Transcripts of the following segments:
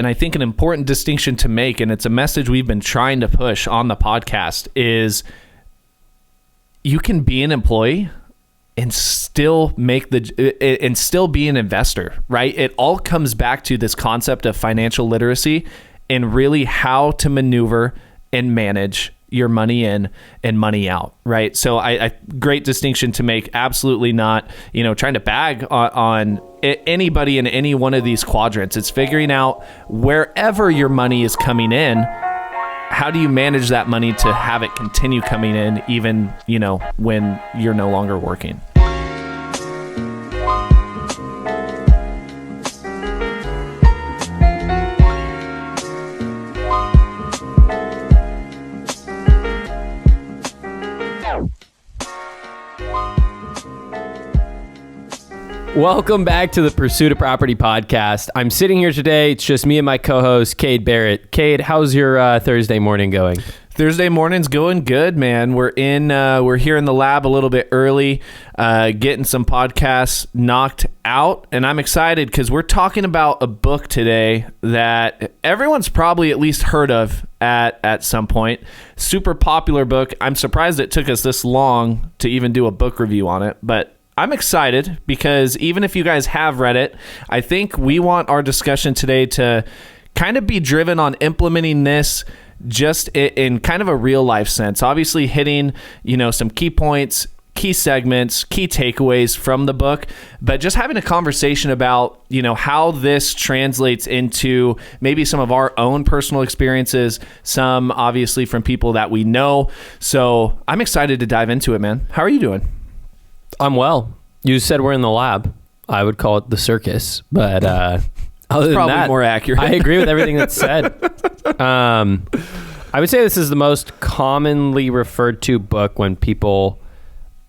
and I think an important distinction to make, and it's a message we've been trying to push on the podcast, is you can be an employee and still be an investor, right? It all comes back to this concept of financial literacy and really how to maneuver and manage your money in and money out, right? So I great distinction to make. Absolutely not, trying to bag on anybody in any one of these quadrants. It's figuring out wherever your money is coming in, how do you manage that money to have it continue coming in even, when you're no longer working? Welcome back to the Pursuit of Property podcast. I'm sitting here today. It's just me and my co-host, Cade Barrett. Cade, how's your Thursday morning going? Thursday morning's going good, man. We're here in the lab a little bit early, getting some podcasts knocked out, and I'm excited because we're talking about a book today that everyone's probably at least heard of at some point. Super popular book. I'm surprised it took us this long to even do a book review on it, but I'm excited because even if you guys have read it, I think we want our discussion today to kind of be driven on implementing this just in kind of a real life sense. Obviously hitting, some key points, key segments, key takeaways from the book, but just having a conversation about, how this translates into maybe some of our own personal experiences, some obviously from people that we know. So I'm excited to dive into it, man. How are you doing? I'm well. You said we're in the lab. I would call it the circus, but other than probably that, more accurate. I agree with everything that's said. I would say this is the most commonly referred to book when people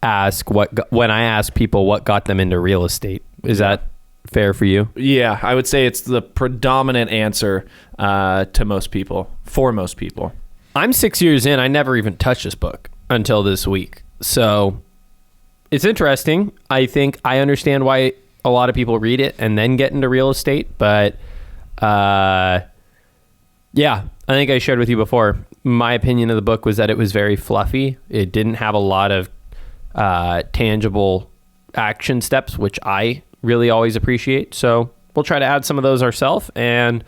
ask when I ask people what got them into real estate. Is that fair for you? Yeah, I would say it's the predominant answer to most people, for most people. I'm 6 years in. I never even touched this book until this week. So it's interesting. I think I understand why a lot of people read it and then get into real estate. But yeah, I think I shared with you before. My opinion of the book was that it was very fluffy. It didn't have a lot of tangible action steps, which I really always appreciate. So we'll try to add some of those ourselves and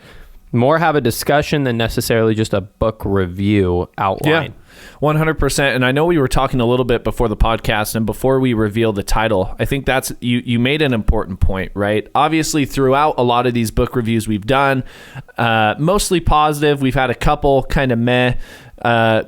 more have a discussion than necessarily just a book review outline. Yeah. 100%. And I know we were talking a little bit before the podcast and before we reveal the title. I think that's you made an important point, right? Obviously, throughout a lot of these book reviews we've done, mostly positive. We've had a couple kind of meh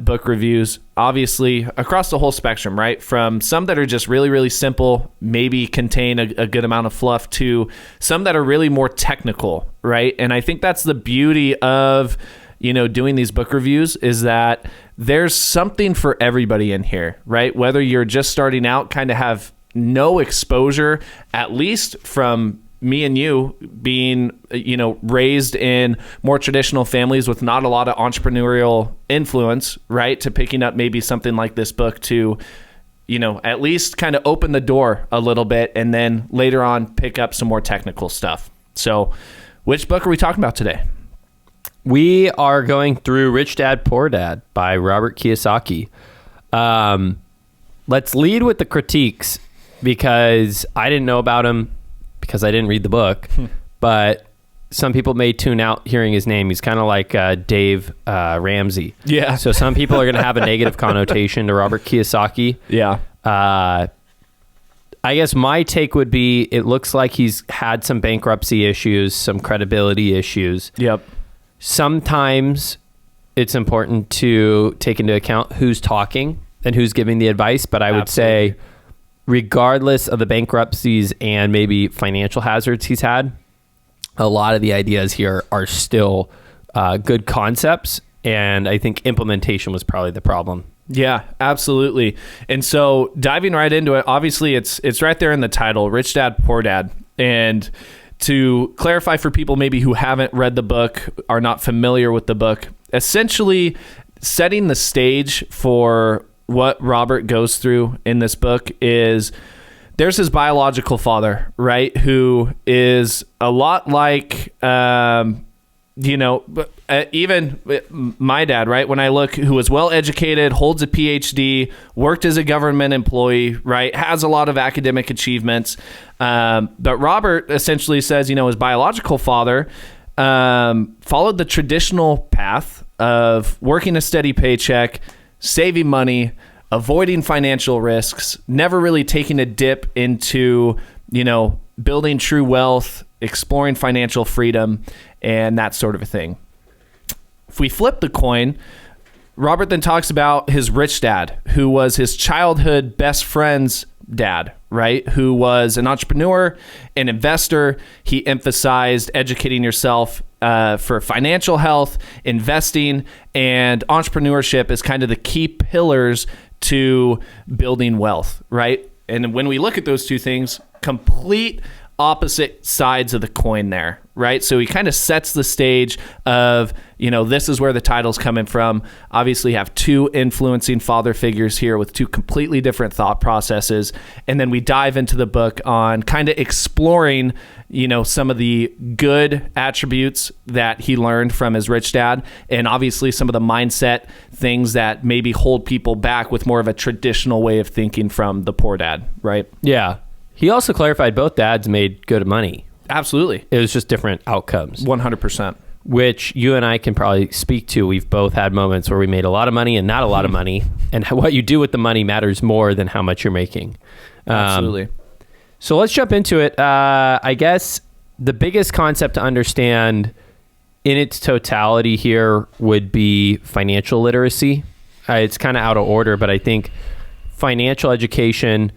book reviews, obviously across the whole spectrum, right? From some that are just really, really simple, maybe contain a good amount of fluff, to some that are really more technical, right? And I think that's the beauty of doing these book reviews, is that there's something for everybody in here, right? Whether you're just starting out, kind of have no exposure, at least from me and you being, raised in more traditional families with not a lot of entrepreneurial influence, right? To picking up maybe something like this book to, at least kind of open the door a little bit and then later on pick up some more technical stuff. So which book are we talking about today? We are going through Rich Dad, Poor Dad by Robert Kiyosaki. Let's lead with the critiques because I didn't know about him because I didn't read the book, but some people may tune out hearing his name. He's kind of like Dave Ramsey. Yeah. So some people are going to have a negative connotation to Robert Kiyosaki. Yeah. I guess my take would be it looks like he's had some bankruptcy issues, some credibility issues. Yep. Sometimes it's important to take into account who's talking and who's giving the advice, but I would say regardless of the bankruptcies and maybe financial hazards he's had, a lot of the ideas here are still good concepts, and I think implementation was probably the problem. Yeah, absolutely. And so diving right into it, obviously it's right there in the title, Rich Dad, Poor Dad. And to clarify for people maybe who haven't read the book, are not familiar with the book, essentially setting the stage for what Robert goes through in this book is there's his biological father, right? Who is a lot like even my dad, right? When I look, who was well educated, holds a PhD, worked as a government employee, right? Has a lot of academic achievements. But Robert essentially says, his biological father followed the traditional path of working a steady paycheck, saving money, avoiding financial risks, never really taking a dip into, building true wealth, exploring financial freedom, and that sort of a thing. If we flip the coin, Robert then talks about his rich dad, who was his childhood best friend's dad, right? Who was an entrepreneur, an investor. He emphasized educating yourself for financial health, investing, and entrepreneurship as kind of the key pillars to building wealth, right? And when we look at those two things, complete opposite sides of the coin there, right? So he kind of sets the stage of, this is where the title's coming from. Obviously have two influencing father figures here with two completely different thought processes. And then we dive into the book on kind of exploring, some of the good attributes that he learned from his rich dad, and obviously some of the mindset things that maybe hold people back with more of a traditional way of thinking from the poor dad, right? Yeah. He also clarified both dads made good money. Absolutely. It was just different outcomes. 100%. Which you and I can probably speak to. We've both had moments where we made a lot of money and not a lot of money. And what you do with the money matters more than how much you're making. Absolutely. So let's jump into it. I guess the biggest concept to understand in its totality here would be financial literacy. It's kind of out of order, but I think financial education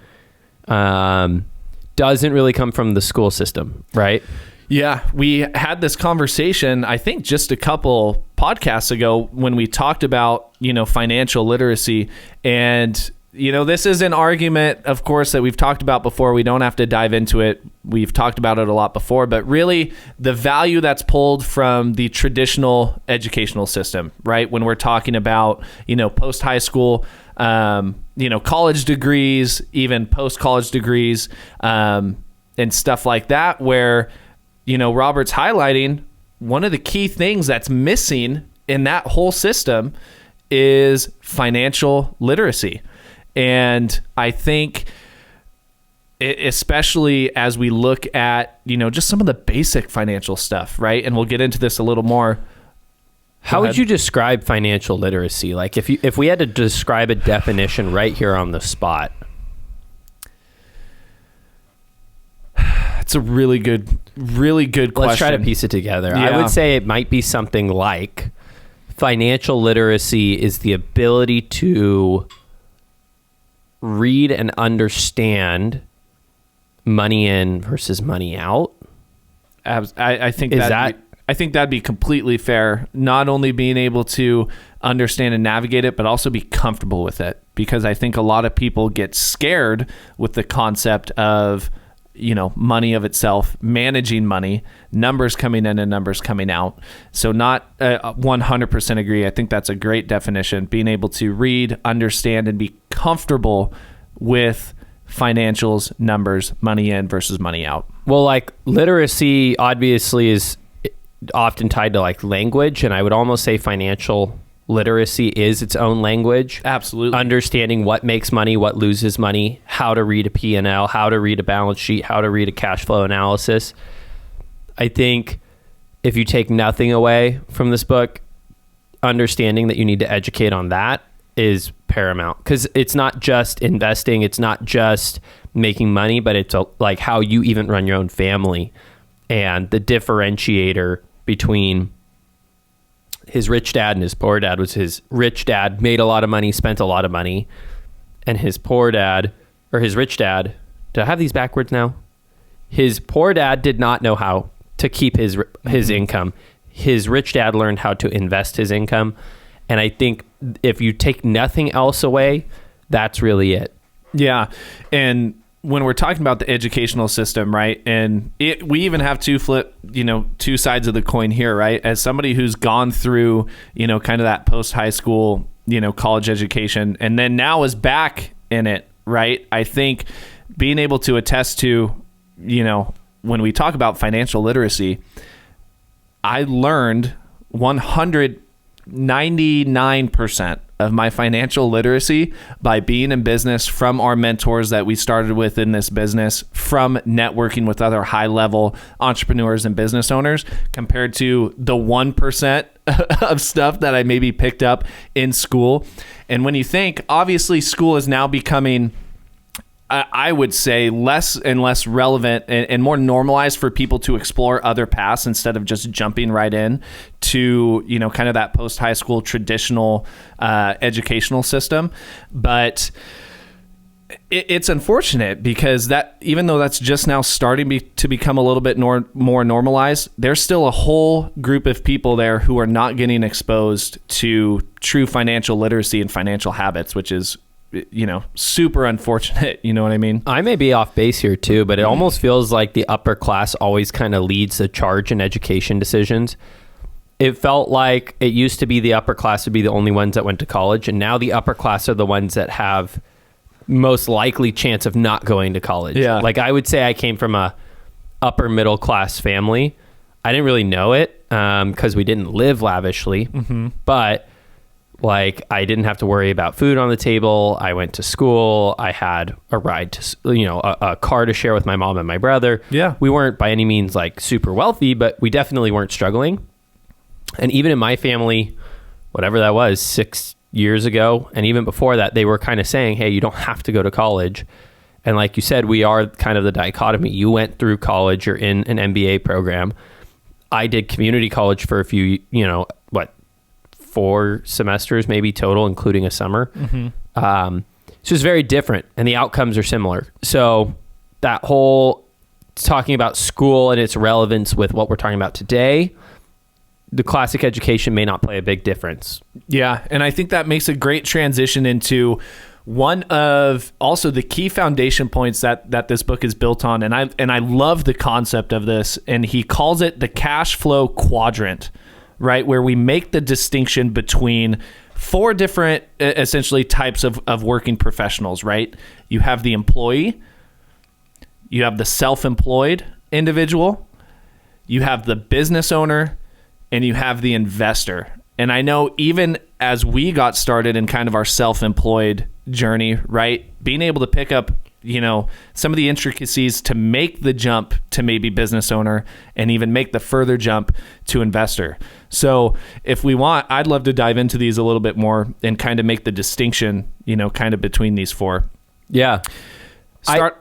doesn't really come from the school system, right? Yeah, we had this conversation, I think just a couple podcasts ago when we talked about, financial literacy. And, this is an argument, of course, that we've talked about before. We don't have to dive into it. We've talked about it a lot before, but really the value that's pulled from the traditional educational system, right? When we're talking about, post-high school, college degrees, even post-college degrees, and stuff like that, where, Robert's highlighting one of the key things that's missing in that whole system is financial literacy. And I think especially as we look at, just some of the basic financial stuff, right? And we'll get into this a little more. How would you describe financial literacy? Like if we had to describe a definition right here on the spot. It's a really good question. Let's try to piece it together. Yeah. I would say it might be something like financial literacy is the ability to read and understand money in versus money out. I think that'd be completely fair. Not only being able to understand and navigate it, but also be comfortable with it. Because I think a lot of people get scared with the concept of, money of itself, managing money, numbers coming in and numbers coming out. So not 100% agree. I think that's a great definition. Being able to read, understand, and be comfortable with financials, numbers, money in versus money out. Well, like literacy obviously is often tied to like language, and I would almost say financial literacy is its own language. Absolutely. Understanding what makes money, what loses money, how to read a P&L, how to read a balance sheet, how to read a cash flow analysis. I think if you take nothing away from this book, understanding that you need to educate on that is paramount, because it's not just investing, it's not just making money, but it's like how you even run your own family, and the differentiator between his rich dad and his poor dad was his rich dad made a lot of money, spent a lot of money, and his poor dad, or his rich dad, do I have these backwards now? His poor dad did not know how to keep his income. His rich dad learned how to invest his income. And I think if you take nothing else away, that's really it. Yeah. And when we're talking about the educational system, right? And we even have two sides of the coin here, right? As somebody who's gone through, kind of that post-high school, college education, and then now is back in it, right? I think being able to attest to, when we talk about financial literacy, I learned 199% of my financial literacy by being in business, from our mentors that we started with in this business, from networking with other high-level entrepreneurs and business owners, compared to the 1% of stuff that I maybe picked up in school. And when you think, obviously school is now becoming, I would say, less and less relevant and more normalized for people to explore other paths instead of just jumping right in to, kind of that post-high school traditional educational system. But it's unfortunate because that, even though that's just now starting to become a little bit more normalized, there's still a whole group of people there who are not getting exposed to true financial literacy and financial habits, which is super unfortunate. You know what I mean? I may be off base here too, but it almost feels like the upper class always kind of leads the charge in education decisions. It felt like it used to be the upper class would be the only ones that went to college, and now the upper class are the ones that have most likely chance of not going to college. Yeah. Like, I would say I came from a upper middle class family. I didn't really know it because we didn't live lavishly, but like, I didn't have to worry about food on the table. I went to school. I had a ride to, a car to share with my mom and my brother. Yeah. We weren't by any means like super wealthy, but we definitely weren't struggling. And even in my family, whatever that was, 6 years ago, and even before that, they were kind of saying, hey, you don't have to go to college. And like you said, we are kind of the dichotomy. You went through college, you're in an MBA program. I did community college for a few, 4 semesters maybe total, including a summer. So it's very different, and the outcomes are similar. So that whole talking about school and its relevance with what we're talking about today, the classic education may not play a big difference. Yeah, and I think that makes a great transition into one of also the key foundation points that this book is built on, and I love the concept of this, and he calls it the cash flow quadrant, right? Where we make the distinction between 4 different essentially types of working professionals, right? You have the employee, you have the self-employed individual, you have the business owner, and you have the investor. And I know even as we got started in kind of our self-employed journey, right? Being able to pick up, some of the intricacies to make the jump to maybe business owner and even make the further jump to investor. So if we want, I'd love to dive into these a little bit more and kind of make the distinction, kind of between these 4. Yeah. Well,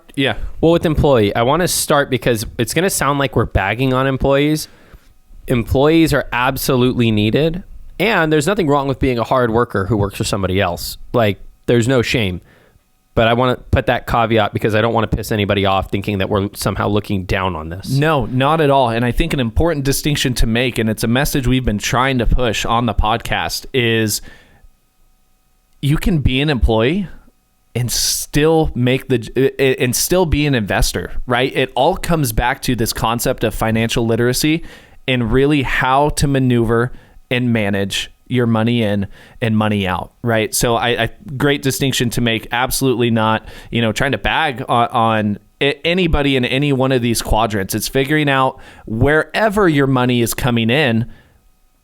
with employee, I want to start because it's going to sound like we're bagging on employees. Employees are absolutely needed, and there's nothing wrong with being a hard worker who works for somebody else. Like, there's no shame. But I want to put that caveat because I don't want to piss anybody off thinking that we're somehow looking down on this. No, not at all. And I think an important distinction to make, and it's a message we've been trying to push on the podcast, is you can be an employee and still be an investor, right? It all comes back to this concept of financial literacy and really how to maneuver and manage your money in and money out, right? So I great distinction to make. Absolutely not, trying to bag on anybody in any one of these quadrants. It's figuring out wherever your money is coming in,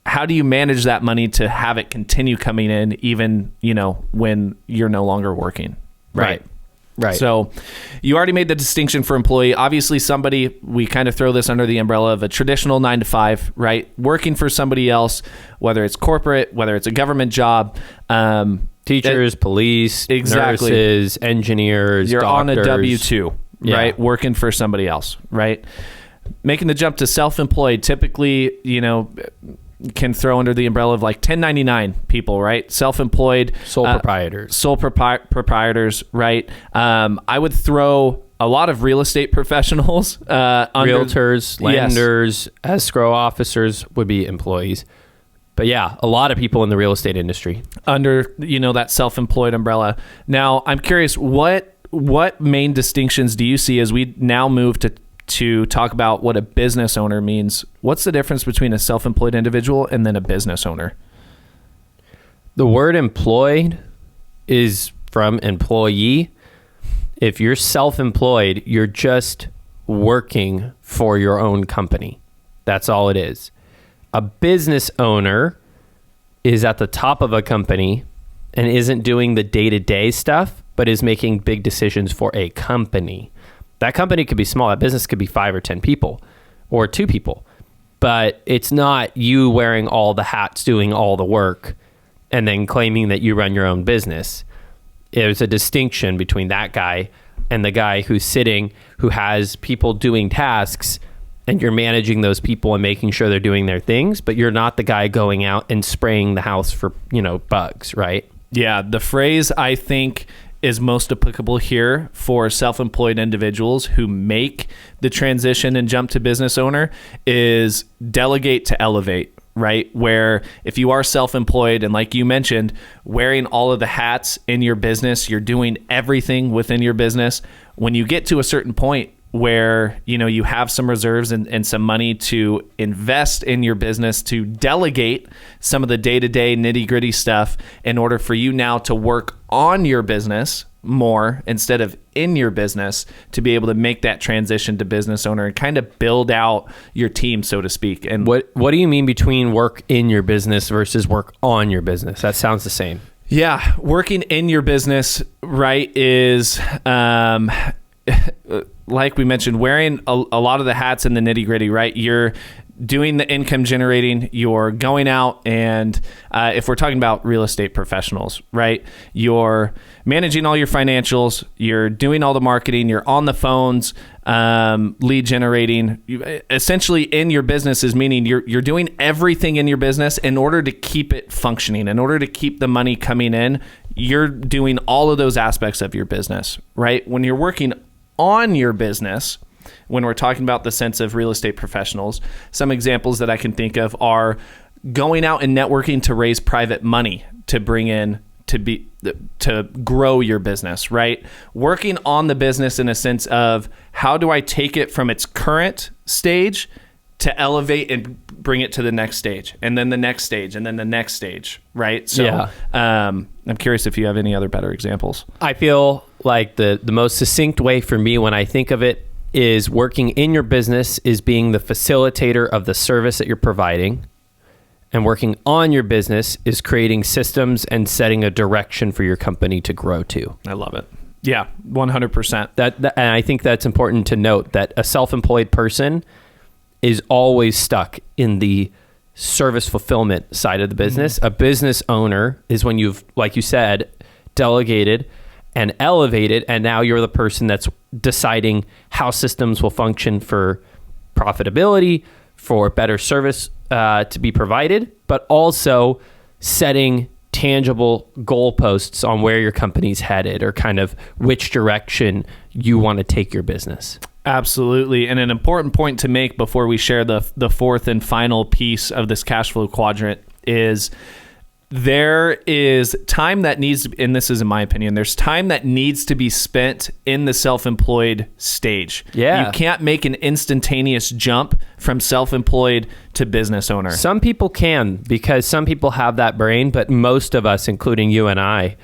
how do you manage that money to have it continue coming in even, when you're no longer working, right? Right. So you already made the distinction for employee. Obviously we kind of throw this under the umbrella of a traditional 9-to-5, right? Working for somebody else, whether it's corporate, whether it's a government job, teachers, police, exactly. nurses, engineers, you're doctors. on a W-2, right? Working for somebody else, right? Making the jump to self-employed, typically, can throw under the umbrella of like 1099 people, right? Self-employed. Sole proprietors. Proprietors, right? I would throw a lot of real estate professionals. Realtors, lenders, escrow officers would be employees. But yeah, a lot of people in the real estate industry. Under, that self-employed umbrella. Now, I'm curious, what main distinctions do you see as we now move to talk about what a business owner means? What's the difference between a self-employed individual and then a business owner? The word employed is from employee. If you're self-employed, you're just working for your own company. That's all it is. A business owner is at the top of a company and isn't doing the day-to-day stuff, but is making big decisions for a company. That company could be small. That business could be 5 or 10 people or 2 people. But it's not you wearing all the hats, doing all the work, and then claiming that you run your own business. There's a distinction between that guy and the guy who's sitting, who has people doing tasks, and you're managing those people and making sure they're doing their things, but you're not the guy going out and spraying the house for, bugs, right? Yeah, the phrase I think is most applicable here for self-employed individuals who make the transition and jump to business owner is delegate to elevate, right? Where if you are self-employed and like you mentioned, wearing all of the hats in your business, you're doing everything within your business. When you get to a certain point where, you have some reserves and some money to invest in your business, to delegate some of the day-to-day nitty-gritty stuff in order for you now to work on your business more instead of in your business, to be able to make that transition to business owner and kind of build out your team, so to speak. And what do you mean between work in your business versus work on your business? That sounds the same. Yeah, working in your business, right, is like we mentioned, wearing a lot of the hats in the nitty gritty, right? You're doing the income generating, you're going out and if we're talking about real estate professionals, right? You're managing all your financials, you're doing all the marketing, you're on the phones, lead generating. Essentially in your business is meaning you're doing everything in your business in order to keep it functioning, in order to keep the money coming in. You're doing all of those aspects of your business, right? When you're working on your business, when we're talking about the sense of real estate professionals, some examples that I can think of are going out and networking to raise private money to bring in to grow your business, right? Working on the business in a sense of how do I take it from its current stage to elevate and bring it to the next stage, and then the next stage, and then the next stage, right? So yeah. I'm curious if you have any other better examples. I feel like the most succinct way for me when I think of it is working in your business is being the facilitator of the service that you're providing, and working on your business is creating systems and setting a direction for your company to grow to. I love it. Yeah, 100%. And I think that's important to note, that a self-employed person is always stuck in the service fulfillment side of the business. Mm-hmm. A business owner is when you've, like you said, delegated and elevated, and now you're the person that's deciding how systems will function for profitability, for better service to be provided, but also setting tangible goalposts on where your company's headed, or kind of which direction you want to take your business. Absolutely. And an important point to make before we share the fourth and final piece of this cash flow quadrant is there is time that needs, and this is in my opinion, there's time that needs to be spent in the self-employed stage. Yeah. You can't make an instantaneous jump from self-employed to business owner. Some people can, because some people have that brain, but most of us, including you and I,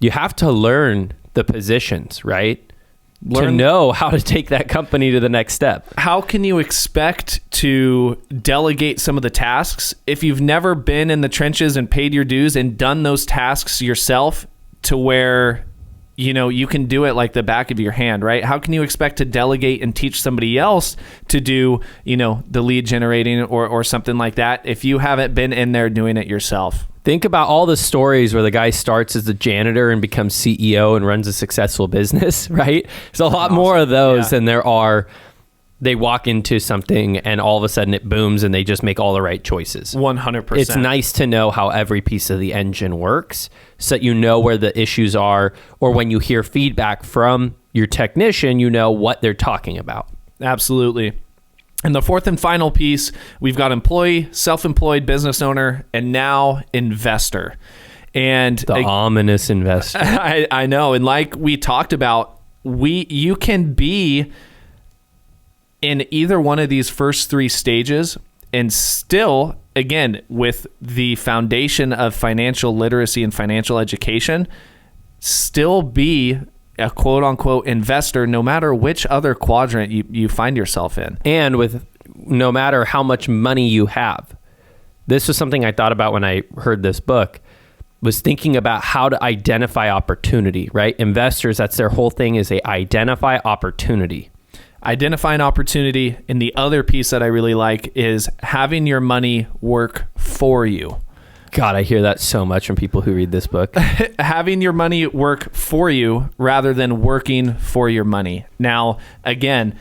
you have to learn the positions, right? To know how to take that company to the next step. How can you expect to delegate some of the tasks if you've never been in the trenches and paid your dues and done those tasks yourself to where, you can do it like the back of your hand, right? How can you expect to delegate and teach somebody else to do, the lead generating or something like that if you haven't been in there doing it yourself? Think about all the stories where the guy starts as the janitor and becomes CEO and runs a successful business, right? There's a lot more of those than there are. They walk into something and all of a sudden it booms and they just make all the right choices. 100%. It's nice to know how every piece of the engine works so that you know where the issues are, or when you hear feedback from your technician, you know what they're talking about. Absolutely. And the fourth and final piece, we've got employee, self-employed, business owner, and now investor. And the ominous investor. I know. And like we talked about, you can be in either one of these first three stages and still, again, with the foundation of financial literacy and financial education, still be a quote unquote investor, no matter which other quadrant you find yourself in. And with no matter how much money you have. This was something I thought about when I heard this book, was thinking about how to identify opportunity, right? Investors, that's their whole thing, is they identify opportunity. Identify an opportunity. And the other piece that I really like is having your money work for you. God, I hear that so much from people who read this book. Having your money work for you rather than working for your money. Now, again,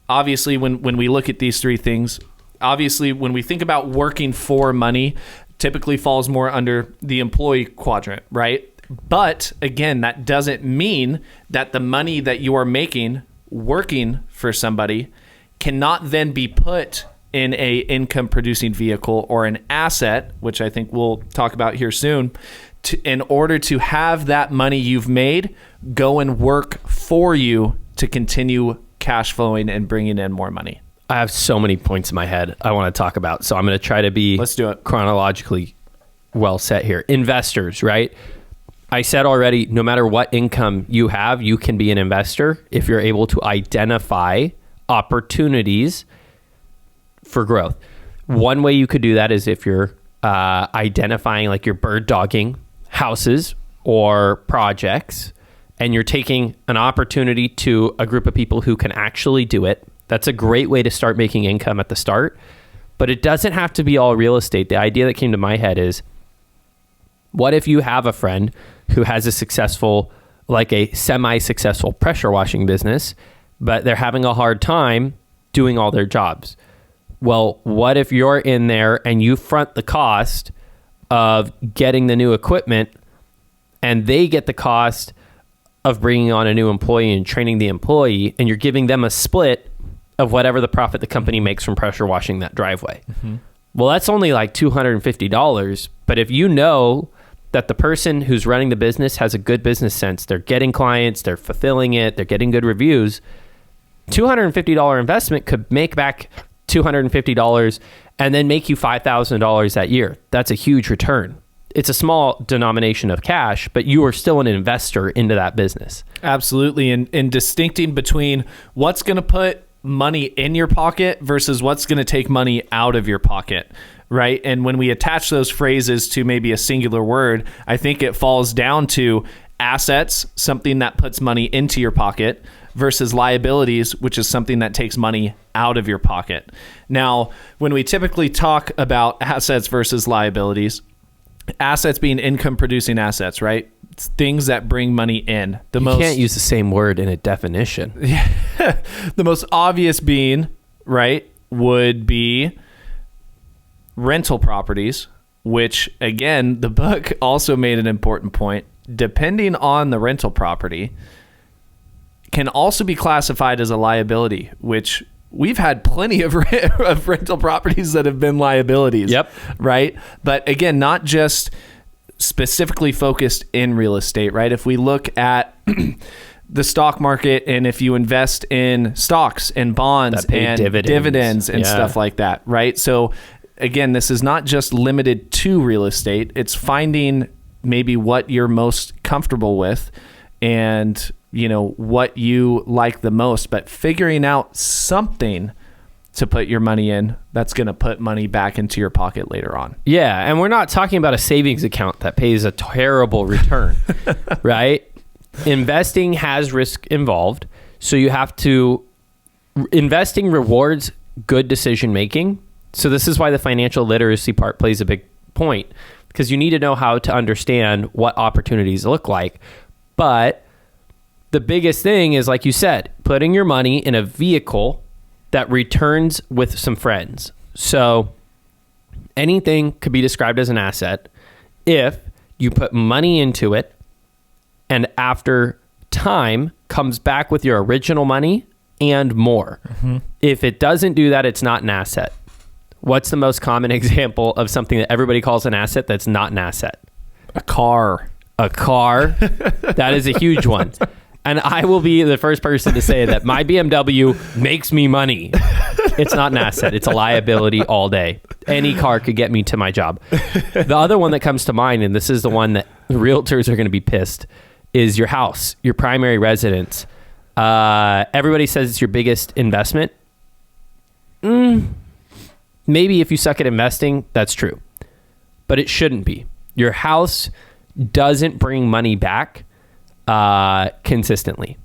obviously, when we look at these three things, obviously, when we think about working for money, typically falls more under the employee quadrant, right? But again, that doesn't mean that the money that you are making working for somebody cannot then be put in a income producing vehicle or an asset, which I think we'll talk about here soon, in order to have that money you've made go and work for you to continue cash flowing and bringing in more money. I have so many points in my head I want to talk about, so I'm going to try to be Let's do it. Chronologically well set here. Investors, right? I said already, no matter what income you have, you can be an investor if you're able to identify opportunities for growth. One way you could do that is if you're identifying, like you're bird dogging houses or projects, and you're taking an opportunity to a group of people who can actually do it. That's a great way to start making income at the start, but it doesn't have to be all real estate. The idea that came to my head is, what if you have a friend who has a successful, like a semi-successful pressure washing business, but they're having a hard time doing all their jobs? Well, what if you're in there and you front the cost of getting the new equipment and they get the cost of bringing on a new employee and training the employee, and you're giving them a split of whatever the profit the company makes from pressure washing that driveway? Mm-hmm. Well, that's only like $250. But if you know that the person who's running the business has a good business sense, they're getting clients, they're fulfilling it, they're getting good reviews, $250 investment could make back $250 and then make you $5,000 that year. That's a huge return. It's a small denomination of cash, but you are still an investor into that business. Absolutely. And distincting between what's going to put money in your pocket versus what's going to take money out of your pocket, right? And when we attach those phrases to maybe a singular word, I think it falls down to assets, something that puts money into your pocket, versus liabilities, which is something that takes money out of your pocket. Now, when we typically talk about assets versus liabilities, assets being income producing assets, right? It's things that bring money in. You can't use the same word in a definition. The most obvious being, right, would be rental properties, which again, the book also made an important point. Depending on the rental property, can also be classified as a liability, which we've had plenty of rental properties that have been liabilities. Yep. Right. But again, not just specifically focused in real estate, right? If we look at the stock market, and if you invest in stocks and bonds and dividends and stuff like that, right? So again, this is not just limited to real estate. It's finding maybe what you're most comfortable with and, you know, what you like the most, but figuring out something to put your money in that's going to put money back into your pocket later on. Yeah, and we're not talking about a savings account that pays a terrible return, right? Investing has risk involved, so you have to... Investing rewards good decision making. So this is why the financial literacy part plays a big point, because you need to know how to understand what opportunities look like. But the biggest thing is, like you said, putting your money in a vehicle that returns with some friends. So anything could be described as an asset if you put money into it and after time comes back with your original money and more. Mm-hmm. If it doesn't do that, it's not an asset. What's the most common example of something that everybody calls an asset that's not an asset? A car. A car. That is a huge one. And I will be the first person to say that my BMW makes me money. It's not an asset. It's a liability all day. Any car could get me to my job. The other one that comes to mind, and this is the one that realtors are going to be pissed, is your house, your primary residence. Everybody says it's your biggest investment. Maybe if you suck at investing, that's true. but it shouldn't be. Your house doesn't bring money back consistently.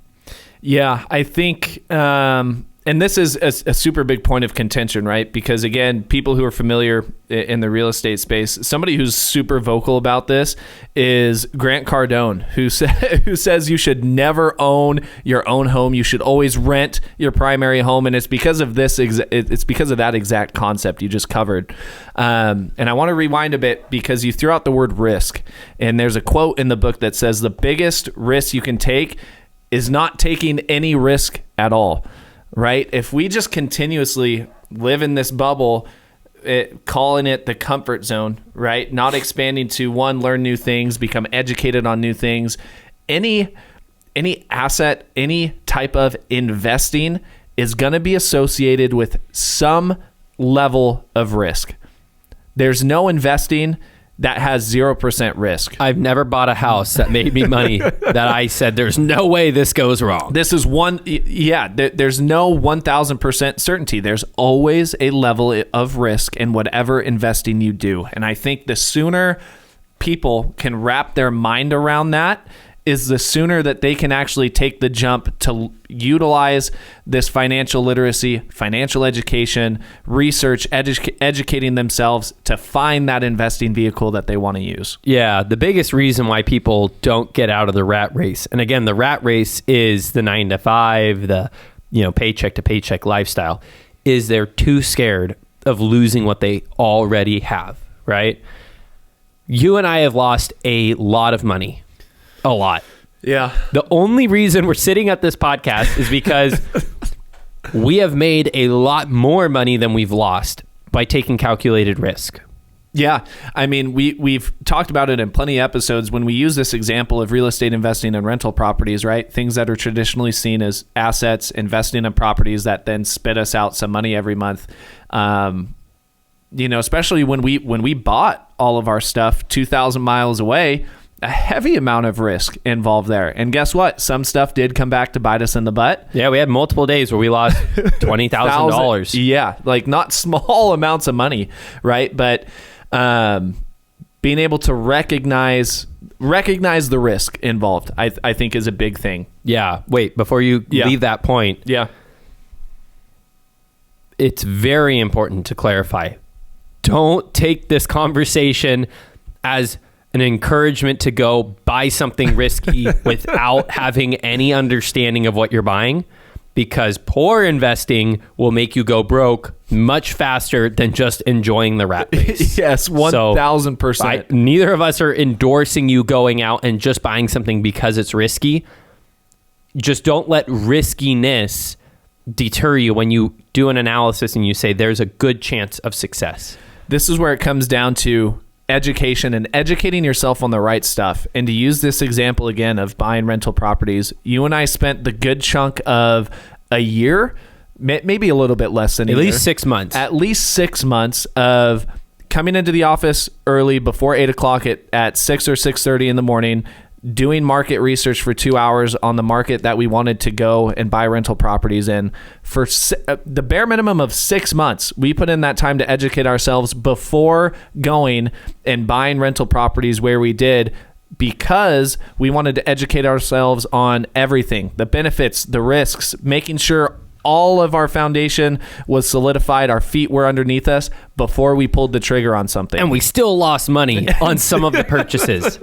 Yeah, I think, and this is a super big point of contention, right? Because again, people who are familiar in the real estate space, somebody who's super vocal about this is Grant Cardone, who says you should never own your own home. You should always rent your primary home, and it's because of this. It's because of that exact concept you just covered. And I want to rewind a bit because you threw out the word risk, and there's a quote in the book that says the biggest risk you can take is not taking any risk at all, right? If we just continuously live in this bubble, calling it the comfort zone, right? Not expanding to learn new things, become educated on new things. Any asset, any type of investing is going to be associated with some level of risk. There's no investing that has 0% risk. I've never bought a house that made me money that I said, there's no way this goes wrong. This is there's no 1000% certainty. There's always a level of risk in whatever investing you do. And I think the sooner people can wrap their mind around that is the sooner that they can actually take the jump to utilize this financial literacy, financial education, research, educating themselves to find that investing vehicle that they want to use. Yeah, the biggest reason why people don't get out of the rat race, and again, the rat race is the 9 to 5, the paycheck to paycheck lifestyle, is they're too scared of losing what they already have, right? You and I have lost a lot of money. A lot. Yeah. The only reason we're sitting at this podcast is because we have made a lot more money than we've lost by taking calculated risk. Yeah. I mean, we've talked about it in plenty of episodes when we use this example of real estate investing in rental properties, right? Things that are traditionally seen as assets, investing in properties that then spit us out some money every month. Especially when we bought all of our stuff 2,000 miles away, a heavy amount of risk involved there. And guess what? Some stuff did come back to bite us in the butt. Yeah, we had multiple days where we lost $20,000. Yeah, like not small amounts of money, right? But being able to recognize the risk involved, I think is a big thing. Yeah. Wait, before you leave that point. Yeah. It's very important to clarify. Don't take this conversation as an encouragement to go buy something risky without having any understanding of what you're buying, because poor investing will make you go broke much faster than just enjoying the rat race. Yes, 1,000%. Neither of us are endorsing you going out and just buying something because it's risky. Just don't let riskiness deter you when you do an analysis and you say there's a good chance of success. This is where it comes down to education and educating yourself on the right stuff. And to use this example again of buying rental properties, you and I spent the good chunk of a year, maybe a little bit less than a year. At least 6 months. At least 6 months of coming into the office early before 8 o'clock at 6 or 6:30 in the morning, doing market research for 2 hours on the market that we wanted to go and buy rental properties in. For the bare minimum of 6 months, we put in that time to educate ourselves before going and buying rental properties where we did, because we wanted to educate ourselves on everything, the benefits, the risks, making sure all of our foundation was solidified, our feet were underneath us before we pulled the trigger on something. And we still lost money on some of the purchases.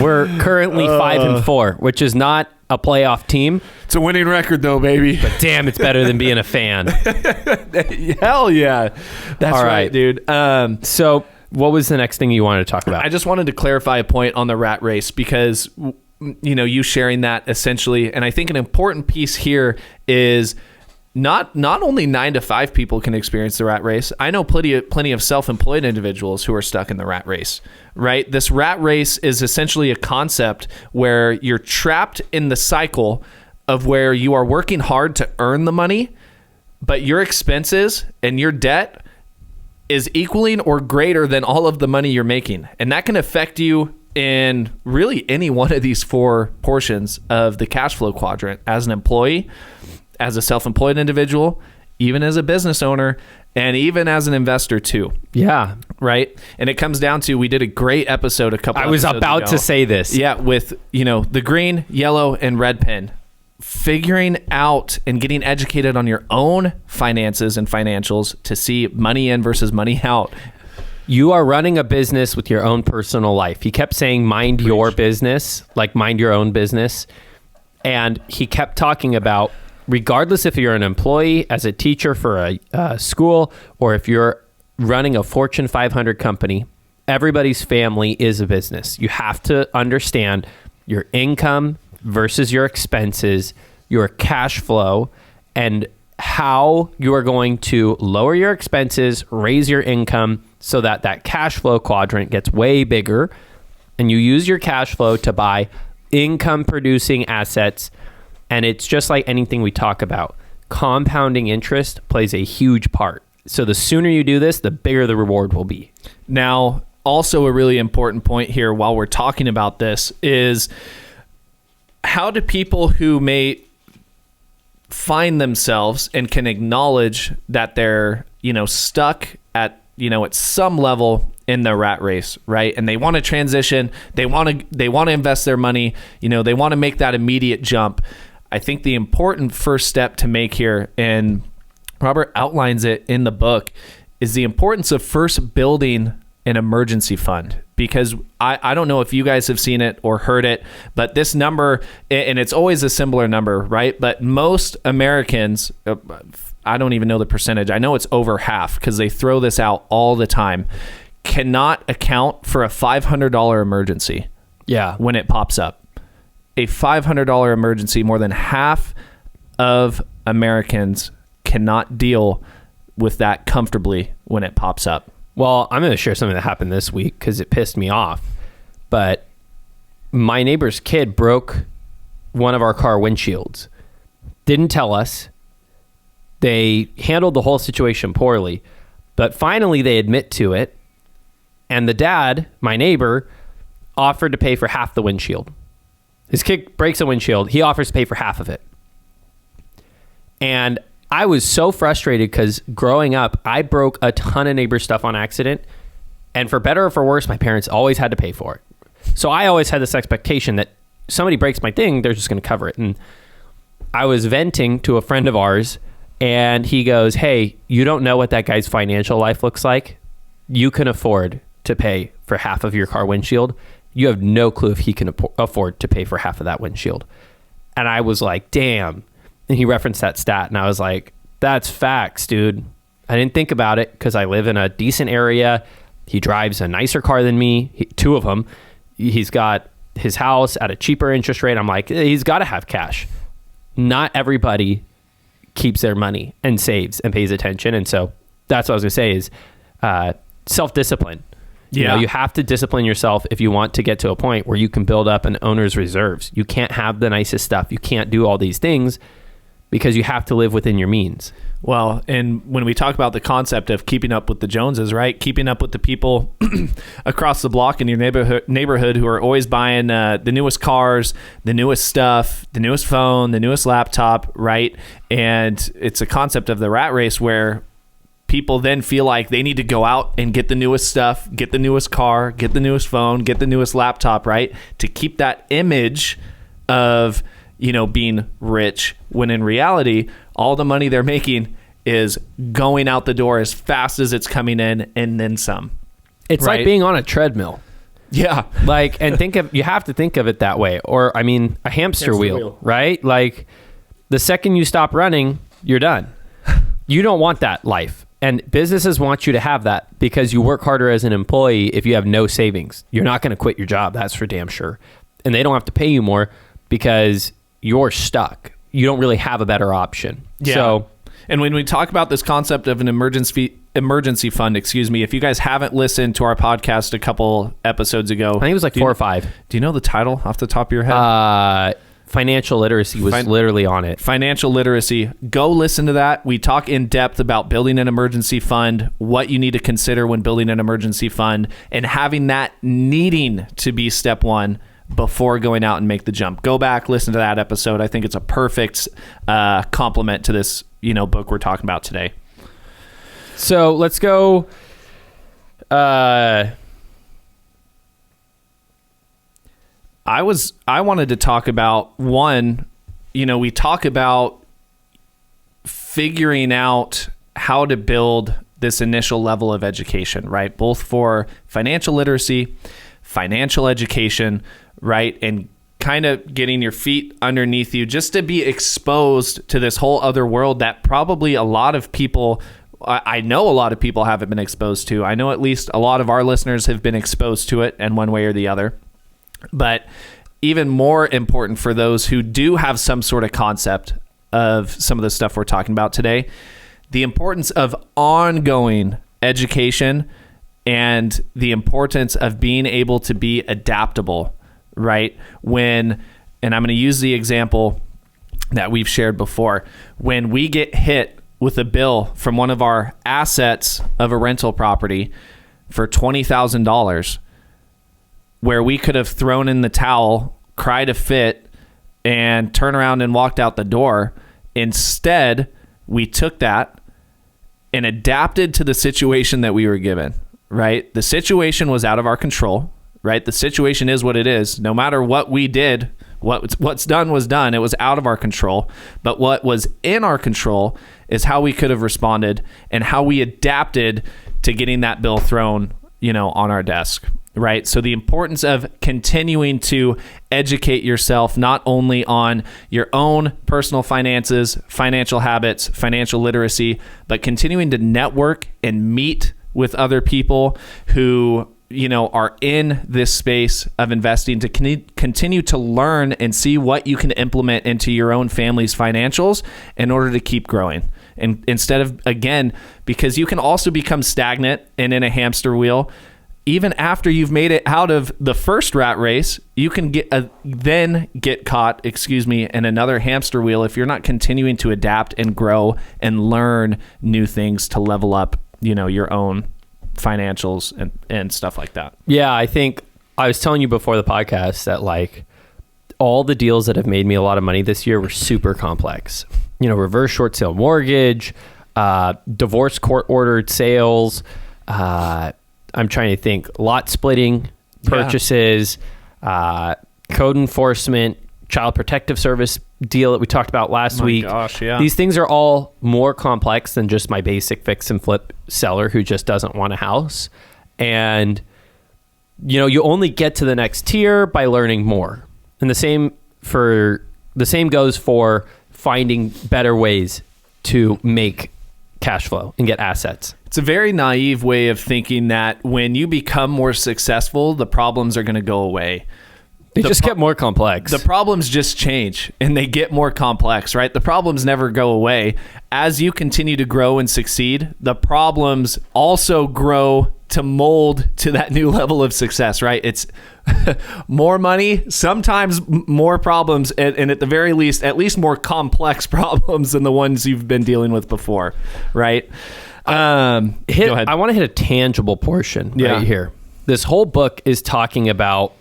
We're currently 5-4, which is not a playoff team. It's a winning record though, baby. But damn, it's better than being a fan. Hell yeah. That's all right, dude. So what was the next thing you wanted to talk about? I just wanted to clarify a point on the rat race, because you sharing that essentially, and I think an important piece here is not only 9 to 5 people can experience the rat race. I know plenty of self-employed individuals who are stuck in the rat race, right? This rat race is essentially a concept where you're trapped in the cycle of where you are working hard to earn the money, but your expenses and your debt is equaling or greater than all of the money you're making. And that can affect you in really any one of these 4 portions of the cash flow quadrant: as an employee, as a self-employed individual, even as a business owner, and even as an investor too. Yeah. Right. And it comes down to, we did a great episode a couple I was episodes about ago. to say this. Yeah. With, the green, yellow, and red pen. Figuring out and getting educated on your own finances and financials to see money in versus money out. You are running a business with your own personal life. He kept saying, mind your business, like mind your own business. And he kept talking about, regardless if you're an employee, as a teacher for a school, or if you're running a Fortune 500 company, everybody's family is a business. You have to understand your income versus your expenses, your cash flow, and how you are going to lower your expenses, raise your income so that that cash flow quadrant gets way bigger, and you use your cash flow to buy income producing assets. And it's just like anything we talk about. Compounding interest plays a huge part. So the sooner you do this, the bigger the reward will be. Now, also a really important point here while we're talking about this is, how do people who may find themselves and can acknowledge that they're, stuck at, at some level in the rat race, right? And they want to transition, they want to invest their money, they want to make that immediate jump. I think the important first step to make here, and Robert outlines it in the book, is the importance of first building an emergency fund. Because I don't know if you guys have seen it or heard it, but this number, and it's always a similar number, right? But most Americans, I don't even know the percentage, I know it's over half because they throw this out all the time, cannot account for a $500 emergency. Yeah. When it pops up. A $500 emergency, more than half of Americans cannot deal with that comfortably when it pops up. Well, I'm going to share something that happened this week because it pissed me off. But my neighbor's kid broke one of our car windshields. Didn't tell us. They handled the whole situation poorly. But finally, they admit to it. And the dad, my neighbor, offered to pay for half the windshield. His kid breaks a windshield. He offers to pay for half of it. And I was so frustrated because growing up, I broke a ton of neighbor stuff on accident. And for better or for worse, my parents always had to pay for it. So I always had this expectation that somebody breaks my thing, they're just going to cover it. And I was venting to a friend of ours, and he goes, hey, you don't know what that guy's financial life looks like. You can afford to pay for half of your car windshield. You have no clue if he can afford to pay for half of that windshield. And I was like, damn. And he referenced that stat, and I was like, that's facts, dude. I didn't think about it because I live in a decent area. He drives a nicer car than me, two of them. He's got his house at a cheaper interest rate. I'm like, he's got to have cash. Not everybody keeps their money and saves and pays attention. And so that's what I was going to say is self-discipline. You know, you have to discipline yourself if you want to get to a point where you can build up an owner's reserves. You can't have the nicest stuff. You can't do all these things because you have to live within your means. Well, and when we talk about the concept of keeping up with the Joneses, right? Keeping up with the people across the block in your neighborhood who are always buying the newest cars, the newest stuff, the newest phone, the newest laptop, right? And it's a concept of the rat race where people then feel like they need to go out and get the newest stuff, get the newest car, get the newest phone, get the newest laptop, right? To keep that image of, you know, being rich, when in reality, all the money they're making is going out the door as fast as it's coming in and then some. It's right? like being on a treadmill. Yeah. Like, and you have to think of it that way. Or, I mean, a hamster wheel, right? Like, the second you stop running, you're done. You don't want that life. And businesses want you to have that because you work harder as an employee if you have no savings. You're not going to quit your job. That's for damn sure. And they don't have to pay you more because you're stuck. You don't really have a better option. Yeah. So, and when we talk about this concept of an emergency fund, if you guys haven't listened to our podcast a couple episodes ago, I think it was like 4 or 5. Do you know the title off the top of your head? Financial literacy was literally on it. Financial literacy. Go listen to that. We talk in depth about building an emergency fund, what you need to consider when building an emergency fund, and having that needing to be step one before going out and make the jump. Go back, listen to that episode. I think it's a perfect complement to this, book we're talking about today. So let's go. I wanted to talk about one, we talk about figuring out how to build this initial level of education, right? Both for financial literacy, financial education, right? And kind of getting your feet underneath you just to be exposed to this whole other world that probably a lot of people, I know a lot of people haven't been exposed to. I know at least a lot of our listeners have been exposed to it in one way or the other. But even more important for those who do have some sort of concept of some of the stuff we're talking about today, the importance of ongoing education and the importance of being able to be adaptable, right? And I'm going to use the example that we've shared before. When we get hit with a bill from one of our assets of a rental property for $20,000, where we could have thrown in the towel, cried a fit, and turned around and walked out the door, instead, we took that and adapted to the situation that we were given, right? The situation was out of our control, right? The situation is what it is. No matter what we did, what's done was done. It was out of our control. But what was in our control is how we could have responded and how we adapted to getting that bill thrown, on our desk, right? So the importance of continuing to educate yourself, not only on your own personal finances, financial habits, financial literacy, but continuing to network and meet with other people who are in this space of investing to continue to learn and see what you can implement into your own family's financials in order to keep growing. And instead of, again, because you can also become stagnant and in a hamster wheel. Even after you've made it out of the first rat race, you can get caught, in another hamster wheel if you're not continuing to adapt and grow and learn new things to level up, your own financials and stuff like that. Yeah, I think I was telling you before the podcast that all the deals that have made me a lot of money this year were super complex. Reverse short sale mortgage, divorce court ordered sales, I'm trying to think, lot splitting, purchases, code enforcement, child protective service deal that we talked about last week. Gosh, yeah. These things are all more complex than just my basic fix and flip seller who just doesn't want a house. And, you only get to the next tier by learning more. And the same goes for finding better ways to make cash flow and get assets. It's a very naive way of thinking that when you become more successful, the problems are going to go away. They just get more complex. The problems just change and they get more complex, right? The problems never go away. As you continue to grow and succeed, the problems also grow to mold to that new level of success, right? It's more money, sometimes more problems, and at the very least, at least more complex problems than the ones you've been dealing with before, right? Go ahead. I want to hit a tangible portion right here. This whole book is talking about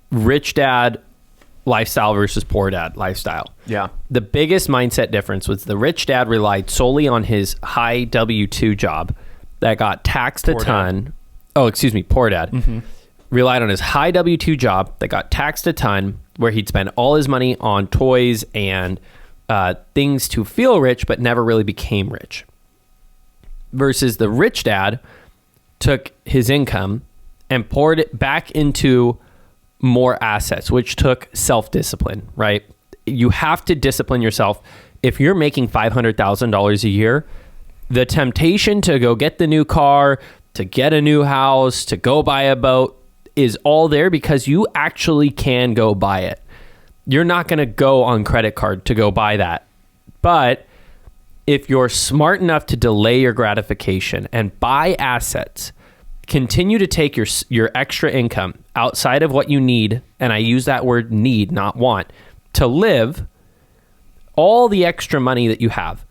rich dad lifestyle versus poor dad lifestyle. Yeah. The biggest mindset difference was the rich dad relied solely on his high W-2 job that got taxed a ton. Poor dad. Mm-hmm. Relied on his high W-2 job that got taxed a ton, where he'd spend all his money on toys and things to feel rich, but never really became rich. Versus the rich dad took his income and poured it back into more assets, which took self-discipline, right? You have to discipline yourself. If you're making $500,000 a year, the temptation to go get the new car, to get a new house, to go buy a boat is all there because you actually can go buy it. You're not going to go on credit card to go buy that. But if you're smart enough to delay your gratification and buy assets, continue to take your extra income outside of what you need, and I use that word need, not want, to live, all the extra money that you have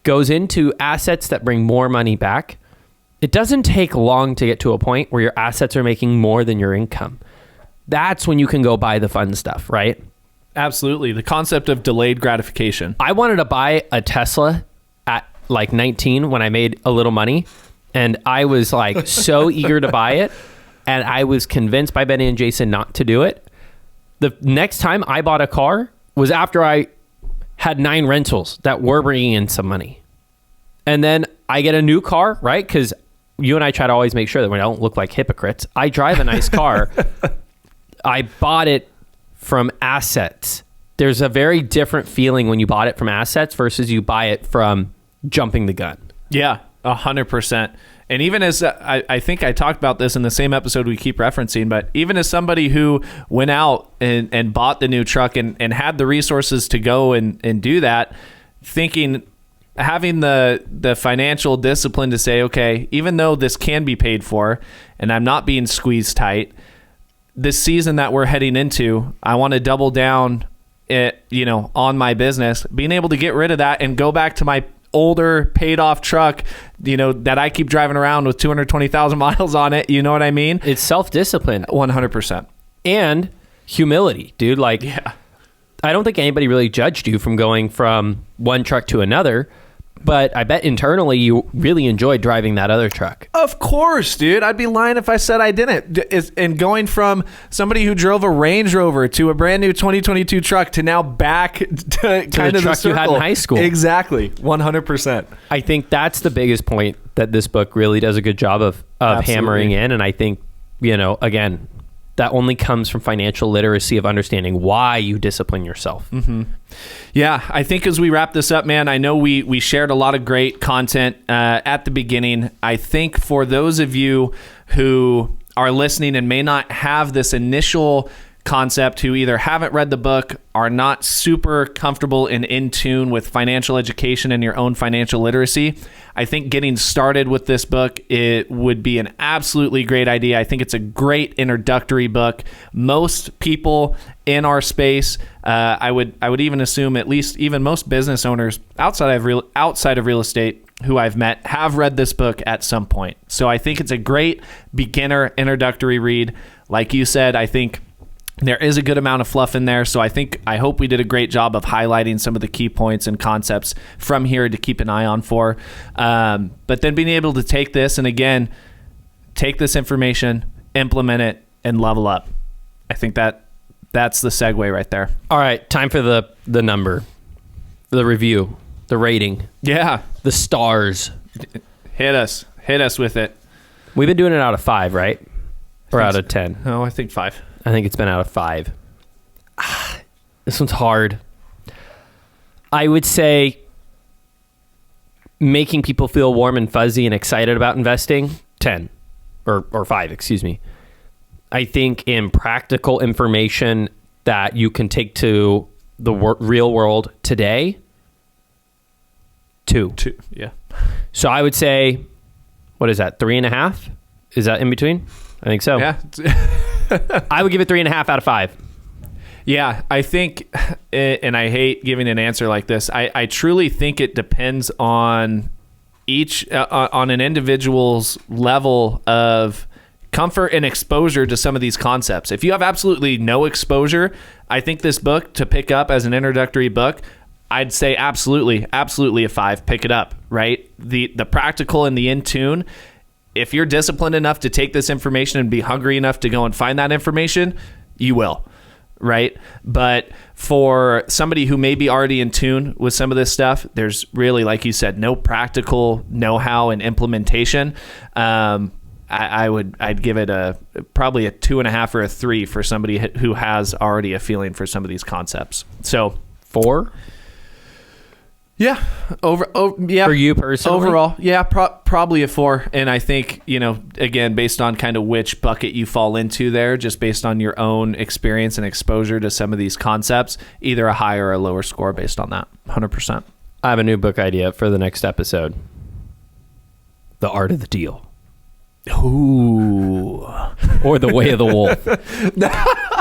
goes into assets that bring more money back. It doesn't take long to get to a point where your assets are making more than your income. That's when you can go buy the fun stuff, right? Absolutely. The concept of delayed gratification. I wanted to buy a Tesla at like 19 when I made a little money, and I was like so eager to buy it, and I was convinced by Benny and Jason not to do it. The next time I bought a car was after I had 9 rentals that were bringing in some money. And then I get a new car, right? Because you and I try to always make sure that we don't look like hypocrites. I drive a nice car. I bought it from assets. There's a very different feeling when you bought it from assets versus you buy it from jumping the gun. Yeah, 100%. And even as I think I talked about this in the same episode we keep referencing, but even as somebody who went out and bought the new truck and had the resources to go and do that, having the financial discipline to say, okay, even though this can be paid for and I'm not being squeezed tight, this season that we're heading into, I want to double down on my business, being able to get rid of that and go back to my older paid off truck, that I keep driving around with 220,000 miles on it. You know what I mean? It's self-discipline. 100%. And humility, dude. Like, yeah. I don't think anybody really judged you from going from one truck to another, but I bet internally you really enjoyed driving that other truck. Of course, dude. I'd be lying if I said I didn't. And going from somebody who drove a Range Rover to a brand new 2022 truck to now back to kind of the truck you had in high school. Exactly. 100%. I think that's the biggest point that this book really does a good job of hammering in. And I think, again, that only comes from financial literacy of understanding why you discipline yourself. Mm-hmm. Yeah, I think as we wrap this up, man, I know we shared a lot of great content at the beginning. I think for those of you who are listening and may not have this initial concept, who either haven't read the book, are not super comfortable and in tune with financial education and your own financial literacy, I think getting started with this book, it would be an absolutely great idea. I think it's a great introductory book. Most people in our space, I would even assume at least even most business owners outside of real estate who I've met have read this book at some point. So I think it's a great beginner introductory read. Like you said, I think there is a good amount of fluff in there, so I hope we did a great job of highlighting some of the key points and concepts from here to keep an eye on for. But then being able to take this and, again, take this information, implement it, and level up. I think that's the segue right there. All right, time for the number, the review, the rating. Yeah. The stars. Hit us with it. We've been doing it out of 5, right? Or out of 10? Oh, I think 5. I think it's been out of 5. This one's hard. I would say making people feel warm and fuzzy and excited about investing, 10 or 5, excuse me. I think in practical information that you can take to the real world today, 2. 2, yeah. So I would say, what is that, 3.5? Is that in between? I think so. Yeah. I would give it 3.5 out of 5. Yeah, I think, and I hate giving an answer like this, I truly think it depends on on an individual's level of comfort and exposure to some of these concepts. If you have absolutely no exposure, I think this book to pick up as an introductory book, I'd say absolutely a 5. Pick it up, right? The practical and the in tune. If you're disciplined enough to take this information and be hungry enough to go and find that information, you will, right? But for somebody who may be already in tune with some of this stuff, there's really, like you said, no practical know-how and implementation. I'd give it probably a 2.5 or a 3 for somebody who has already a feeling for some of these concepts. So 4? Yeah. Yeah. For you personally? Overall, yeah, probably a 4. And I think, again, based on kind of which bucket you fall into there, just based on your own experience and exposure to some of these concepts, either a higher or a lower score based on that. 100%. I have a new book idea for the next episode. The Art of the Deal. Ooh. Or The Way of the Wolf.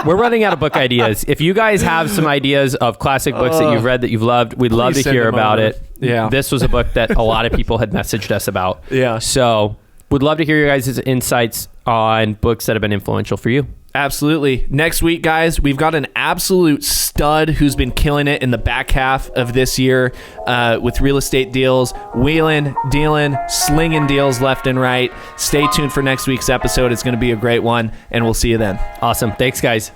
We're running out of book ideas. If you guys have some ideas of classic books that you've read that you've loved, we'd love to hear about it. Yeah. This was a book that a lot of people had messaged us about. Yeah. So would love to hear your guys' insights on books that have been influential for you. Absolutely. Next week, guys, we've got an absolute stud who's been killing it in the back half of this year with real estate deals, wheeling, dealing, slinging deals left and right. Stay tuned for next week's episode. It's going to be a great one, and we'll see you then. Awesome. Thanks, guys.